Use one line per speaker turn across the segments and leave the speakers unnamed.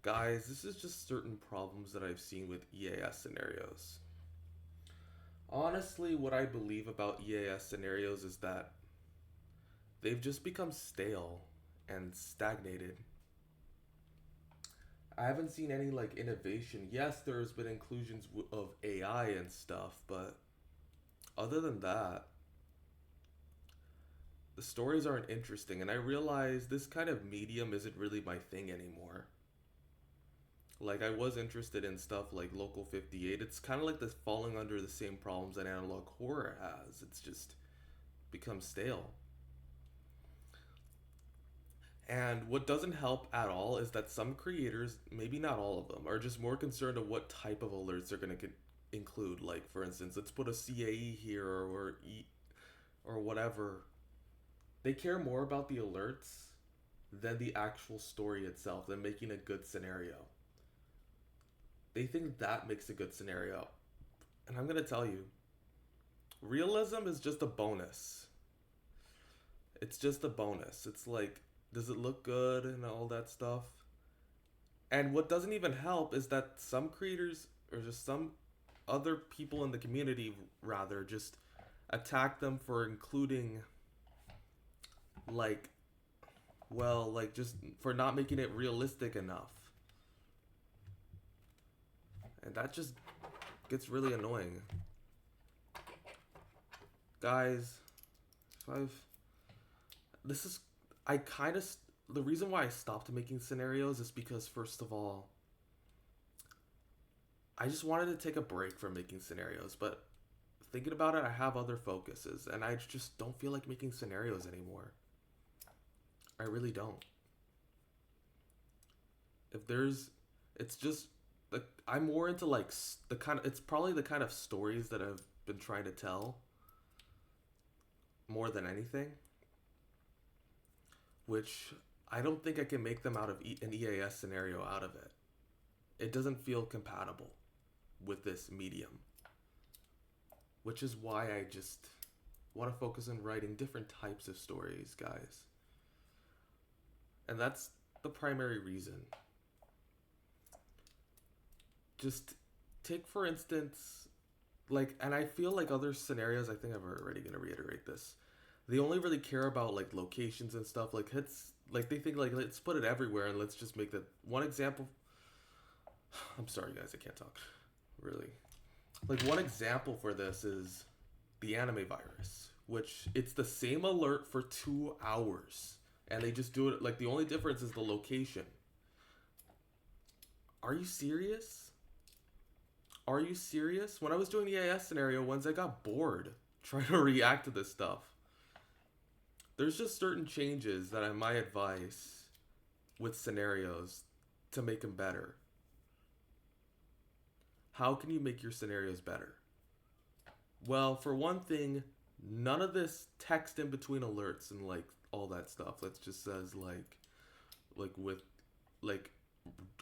Guys, this is just certain problems that I've seen with EAS scenarios. Honestly, what I believe about EAS scenarios is that they've just become stale and stagnated. I haven't seen any like innovation. Yes, there's been inclusions of AI and stuff, but other than that, the stories aren't interesting, and I realize this kind of medium isn't really my thing anymore. Like, I was interested in stuff like Local 58. It's kind of like this falling under the same problems that analog horror has. It's just become stale. And what doesn't help at all is that some creators, maybe not all of them, are just more concerned of what type of alerts they're going to include. Like, for instance, let's put a CAE here or whatever. They care more about the alerts than the actual story itself, than making a good scenario. They think that makes a good scenario. And I'm going to tell you, realism is just a bonus. It's just a bonus. It's like, does it look good and all that stuff? And what doesn't even help is that some creators, or just some other people in the community, rather, just attack them for including, like, well, like, just for not making it realistic enough. And that just gets really annoying. Guys, I've. This is. I kind of. The reason why I stopped making scenarios is because, first of all, I just wanted to take a break from making scenarios, but thinking about it, I have other focuses, and I just don't feel like making scenarios anymore. I really don't. If there's. It's just. I'm more into, like, the kind of. It's probably the kind of stories that I've been trying to tell more than anything, which I don't think I can make them out of an EAS scenario out of it. It doesn't feel compatible with this medium, which is why I just want to focus on writing different types of stories, guys. And that's the primary reason. Just take, for instance, like, and I feel like other scenarios, I think I'm already going to reiterate this. They only really care about like locations and stuff. Like, hits, like they think like, let's put it everywhere and let's just make that one example. I'm sorry, guys, I can't talk. Really, like, one example for this is the anime virus, which it's the same alert for 2 hours, and they just do it like the only difference is the location. Are you serious? Are you serious? When I was doing the EAS scenario ones, I got bored trying to react to this stuff. There's just certain changes that I might advise with scenarios to make them better. How can you make your scenarios better? Well, for one thing, none of this text in between alerts and like all that stuff. It just says like with like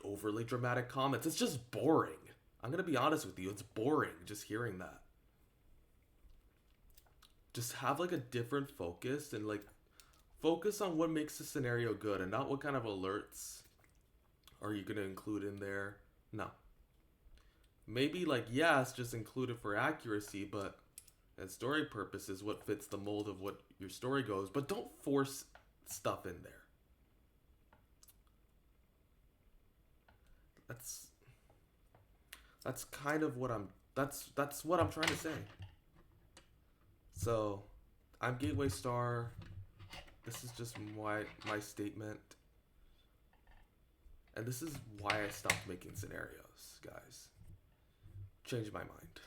overly dramatic comments. It's just boring. I'm gonna be honest with you. It's boring just hearing that. Just have like a different focus and like focus on what makes the scenario good and not what kind of alerts are you gonna include in there. No. Maybe like, yes, just include it for accuracy, but and story purposes, what fits the mold of what your story goes, but don't force stuff in there. That's kind of what that's what I'm trying to say. So, I'm Gateway Star. This is just my statement. And this is why I stopped making scenarios, guys. Changed my mind.